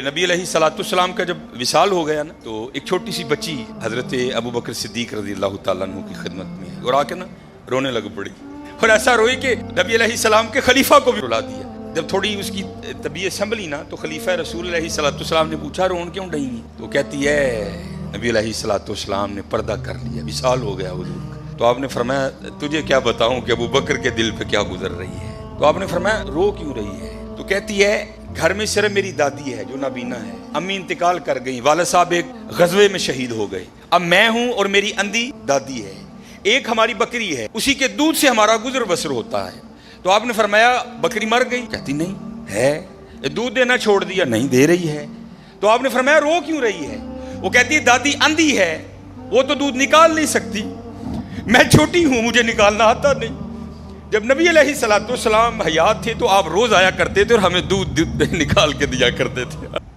नबी अलैहिस्सलाम का जब विसाल हो गया ना, तो एक छोटी सी बच्ची हजरत अबू बकर सिद्दीक रज़ियल्लाहु ताला अन्हु की खिदमत में और आके ना रोने लग पड़ी, और ऐसा रोई कि नबी अलैहिस्सलाम के खलीफा को भी रुला दिया। जब थोड़ी उसकी तबीयत संभली ना, तो खलीफा रसूल अलैहिस्सलाम ने पूछा रोन क्यों रही है? तो कहती है नबी अलैहिस्सलाम ने पर्दा कर लिया, विसाल हो गया हुजूर का। तो आपने फरमाया तुझे क्या बताऊं कि अबू बकर के दिल पे क्या गुजर रही है? तो आपने फरमाया रो क्यों रही है? तो कहती है घर में सिर्फ मेरी दादी है जो नाबीना है, अम्मी इंतकाल कर गई, वालिद साहब एक गजवे में शहीद हो गए, अब मैं हूं और मेरी अंधी दादी है, एक हमारी बकरी है, उसी के दूध से हमारा गुजर बसर होता है। तो आपने फरमाया बकरी मर गई? कहती नहीं है। दूध देना छोड़ दिया? नहीं दे रही है। तो आपने फरमाया रो क्यों रही है? वो कहती है दादी अंधी है, वो तो दूध निकाल नहीं सकती, मैं छोटी हूं, मुझे निकालना आता नहीं। जब नबी अलैहिस्सलाम हयात थे तो आप रोज आया करते थे और हमें दूध निकाल के दिया करते थे।